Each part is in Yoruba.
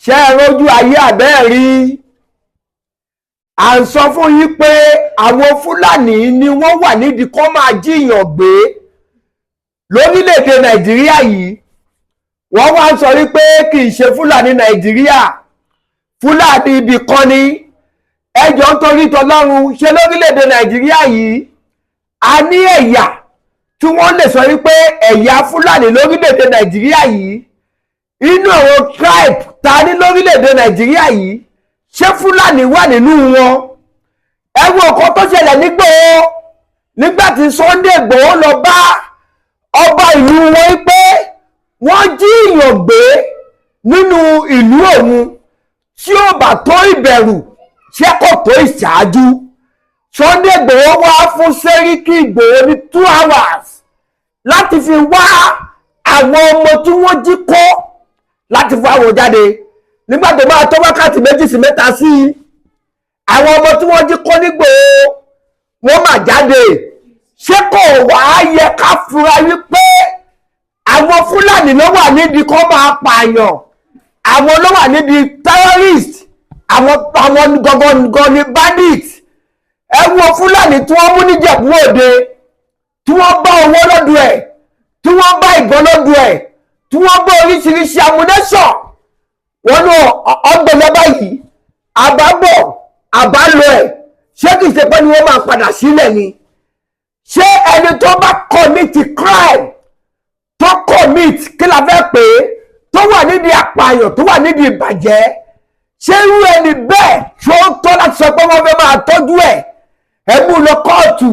ṣé ẹ rójú ayé àbẹ́ẹ̀ rí? À ń sọ fún yín pé àwọn Fúlàní ni wọ́n wà nídìí kó máa jíyàn gbé lórílẹ̀‐èdè Nàìjíríà yìí. Wọ́n wá ń sọ wípé kì í ṣe Fúlàní Nàìjíríà, Fúlàní ibì kan ni. Ẹjọ́ nítorí tọlọ́run, ṣe lórílẹ̀‐èdè Nàìjíríà yìí a ní ẹ̀yà tí wọ́n lè sọ wípé ẹ̀yà Fúlàní lórílẹ̀‐èdè Nàìjíríà yìí? Inú àwọn tribe ta ní lórílẹ̀‐èdè Nàìjíríà yìí, ṣé Fúlàní wà nínú wọn? Ẹ wo nǹkan tó ṣẹlẹ̀ nígbòho nígbà tí Sunday Igboho lọ bá ọba ìlú wọn pé wọ́n jí èèyàn gbé nínú ìlú òun, tí ó bá tó ìbẹ̀rù ṣé kò tó ìṣáájú. Sunday Igboho wá fún Sẹ́ríkì Ìgbòho ní 2 hours láti fi wá àwọn ọmọ tí wọ́n jí kó láti fún àwọn jáde. Nígbà tó máa tó wákàtí 2 sí 3 sí àwọn ọmọ tí wọ́n jí kó nígbòho wọ́n máa jáde. Ṣé kò wá yẹ ká fura wípé àwọn Fúlàní ló wà nídìí kó máa pààyàn, àwọn ló wà nídìí terrorist, àwọn gangan ni bandit? Ẹ wo Fúlàní tí wọ́n mú níjẹ̀bú Òde, tí wọ́n bá owó lọ́dọ̀ ẹ̀, tí wọ́n bá ìbọn lọ́dọ̀ ẹ̀, tí wọ́n bá oríṣiríṣi ammunition. Wọ́n ní ọgbẹ̀lọ́bà yìí àbábọ̀ àbálò ẹ̀, ṣé kìí ṣe pé ni wọ́n máa padà sílẹ̀ ni? Ṣé ẹni tó bá commit crime, tó commit kí la fẹ́ pè é, tó wà nídìí àpààyàn, tó wà nídìí ìbàjẹ́, ṣé irú ẹni bẹ́ẹ̀ tó tọ́ láti sọ pé wọ́n fẹ́ máa tọ́jú ẹ̀? Ẹ mú lọ kóòtù,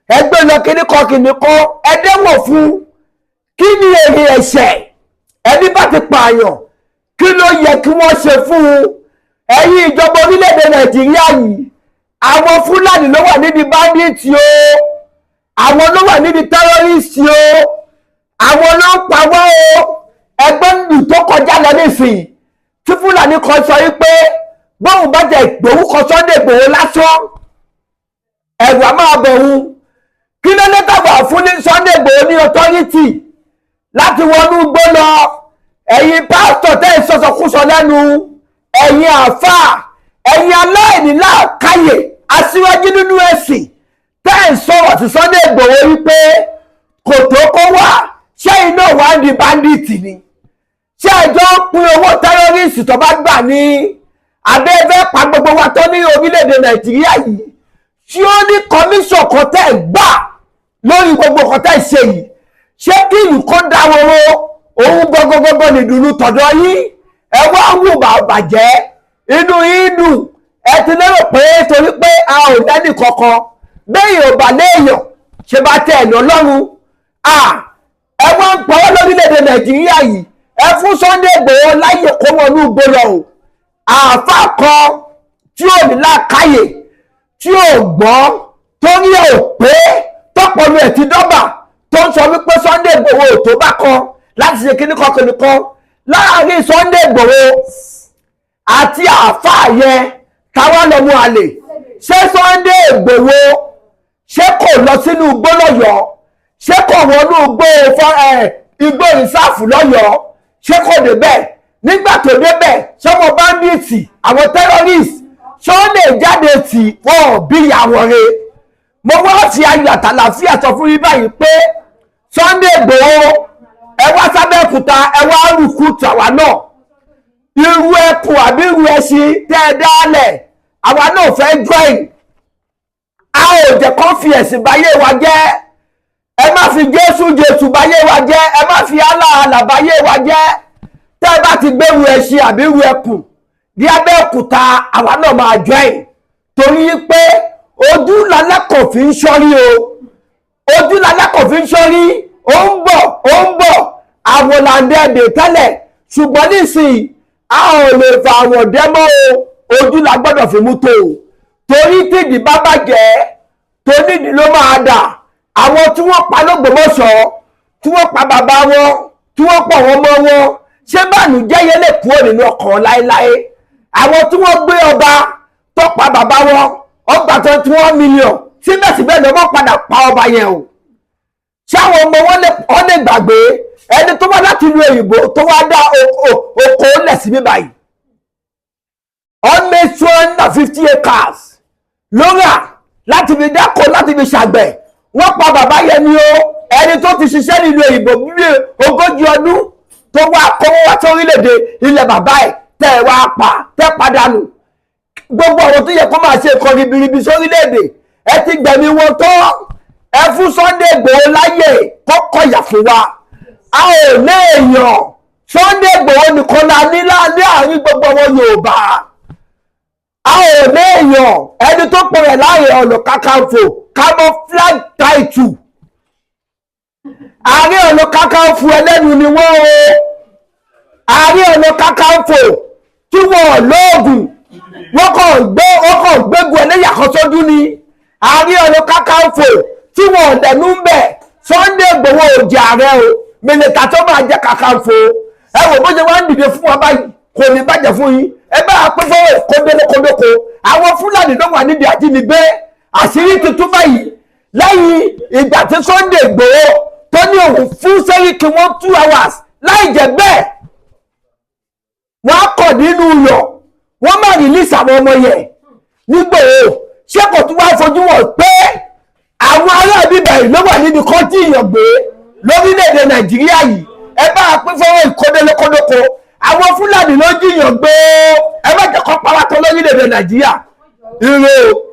ẹ gbé lọ kíníkan ẹ dẹ́wọ̀n fún. Kí ni èrè ẹ̀ṣẹ̀? Ẹni bá ti pààyàn, kí ló yẹ kí wọ́n ṣe fún un? Ẹ̀yin ìjọba orílẹ̀-èdè Nàìjíríà yìí, àwọn Fúlàní ló wà nídìí bandit o, àwọn ló wà nídìí terrorist o, àwọn ló ń pawọ́ o. Ẹgbẹ́ nù tó kọjá lọ nísìnyí tí Fúlàní kan sọ wípé bóun bá jẹ ìgbòho kan Sunday Igboho lásán ẹ̀rù á máa bọ̀ òun. Kí ló ní tàbí fún ní Sunday Igboho ní authority láti wọnú igbó lọ? Ẹ̀yin pásítọ̀ tẹ́ ìsọsọkúsọ lẹ́nu, ẹ̀yin àáfàá, ẹ̀yin aláìní làákàyè, aṣíwájú nínú ẹ̀sìn tẹ́ ìsọ̀rọ̀ sí Sunday Igboho wípé kò tó kó wá, ṣé iná wà ń di bandit ni? Ṣé ẹjọ́ pín owó tẹ́rọ́rìsì tó bá gbà ní abẹ́fẹ́ pa gbogbo wa tó ní orílẹ̀-èdè Nàìjíríà yìí, tí ó ní kọmíṣọ̀ kan tẹ́ gbà lórí gbogbo kan tẹ́ ṣe yìí? Ṣé kí ìlú kó dáwọ́rọ́ òun gbogbogbò nìdùnnú tọ̀dọ̀ yín? Ẹ wá wù bàjẹ́, inú yín dùn, ẹ ti lérò pé torí pé a ò dẹ́nì kankan bẹ́ẹ̀ ò bà léèyàn ṣe bá tẹ̀ ẹ̀nà Ọlọ́run. Ẹ wá ń pọ̀wọ́ lórílẹ̀-èdè Nàìjíríà yìí, ẹ fún Sunday Igboho láyè kó wọnú igbó lọ o. Àáfàá kan tí ò ní làákàyè, tí ò gbọ́n, tó ní ò pé, tọ́pọ̀lù ẹ̀ ti dọ́bà, tó ń sọ wípé Sunday Igboho ò tó bá kan láti ṣe kíníkan láàrin Sunday Igboho àti àáfàá yẹn táwa lọ mú àlè. Ṣé Sunday Igboho ṣé kò lọ sínú igbó lọ́yọ̀ọ́? Ṣé kò wọnú igbó ìsáàfù lọ́yọ̀ọ́? Ṣé kò débẹ̀? Nígbà tó débẹ̀, ṣọmọ bandits, àwọn terrorists, ṣó lè jáde tì wọ́n bí ìyàwó rẹ̀? Mo wá fi ayọ̀ àtàlàfíà sọ fún yín báyìí pé Sunday Igboho ẹ wá sábẹ́òkúta, ẹ wá rúkú tàwa náà. Irú ẹkùn àbí irú ẹṣin tẹ́ ẹ dálẹ̀, àwa náà fẹ́ join. A ò jẹ́ kó fi ẹ̀sìn báyé wa jẹ́. Ẹ má fi Jésù báyé wa jẹ́, ẹ má fi Allah báyé wa jẹ́. Tẹ́ ẹ bá ti gbérù ẹṣin àbí irú ẹkùn ní Abẹ́òkúta, àwa náà máa join. Torí pé ojú lalákàn fi ń ṣọ́rí o, ojú lalákàn fi ń ṣọ́rí. Ó ń bọ̀ àwọn làǹdẹ̀ẹ̀dẹ̀ tẹ́lẹ̀, ṣùgbọ́n nísìnyí a ò lè fa àwọn dẹ́mọ́ o, ojú la gbọ́dọ̀ fi mú tó o. Torí tìdí bá bàjẹ́ tó nídìí ló máa dà. Àwọn tí wọ́n pa l'Ógbómọ̀ṣọ́, tí wọ́n pa bàbá wọn, tí wọ́n pọ̀ wọn mọ́ wọn, ṣé bànújẹ́ yẹn lè kúrò nínú ọkàn láéláé? Àwọn tí wọ́n gbé ọba tó pa bàbá wọn, ọgbà 21 million, síbẹ̀síbẹ̀ ni wọ́n padà pa ọba yẹn o. Ṣé àwọn ọmọ wọn lè gbàgbé ẹni tó wá láti ìlú òyìnbó tó wá dá oko lẹ̀ sí bíbá yìí? almost 250 acres ló rà láti fi dáko láti fi ṣàgbẹ̀. Wọ́n pa bàbá yẹn ni o, ẹni tó ti ṣiṣẹ́ nílùú òyìnbó bí 40 ọdún tó wá kówó wá sórílẹ̀-èdè ilẹ̀ bàbá ẹ̀ tẹ́ wá pa tẹ́ padànù. Gbogbo àwọn tó yẹ kó máa ṣe nǹkan ribiribi sórílẹ̀-èdè ẹ ti gbẹ̀mí wọn tó. Ẹ fún Sunday Igboho láyè kọ́kọ́ yà fún wa. A ò ní èèyàn Sunday Igboho nìkan la ní láàrin gbogbo àwọn Yorùbá. A ò ní èèyàn ẹni tó pọ̀ rẹ̀ Ààrẹ Ọ̀nà Kakanfò camouflage title. Ààrẹ Ọ̀nà Kakanfò ẹlẹ́nu ni wọ́n o. Ààrẹ Ọ̀nà Kakanfò tí wọ́n lóògùn wọ́n kàn gbégun ẹlẹ́yà kan sójú ni. Ààrẹ Ọ̀nà Kakanfò tí wọ́n dẹ̀nu ń bẹ̀. Sunday Igboho ò jẹ́ ààrẹ o, mínísítà tó máa jẹ́ Kakanfò. Ẹ wò bó ṣe wá ń dìde fún wa báyìí kò ní bàjẹ́ fún yín. Ẹ bá a pín fọwọ́ kódókódókó. Àwọn Fúlàní ló wà nídìí àjínigbé. Àṣírí tuntun báyìí lẹ́yìn ìgbà tí Sunday Igboho tó ní òun fún Sẹ́ríkì wọn 2 hours láì jẹ́ bẹ́ẹ̀ wọ́n á kọ̀ nínú yọ̀ wọ́n máa rìlíìsì àwọn ọmọ yẹn nígbòho. Ṣé kò tún wá fojú wọn pé àwọn ará bíbẹ̀ yìí ló wà níbi kan tí ìyàn gbé lórílẹ̀‐èdè Nàìjíríà yìí? Ẹ bá a pín fọwọ́ ìkódélókódókó. Àwọn Fúlàní ló jiyàn gbé ẹ má jẹ́ kó pa wá tán lórílẹ̀‐èdè Nàìjíríà. Ire o.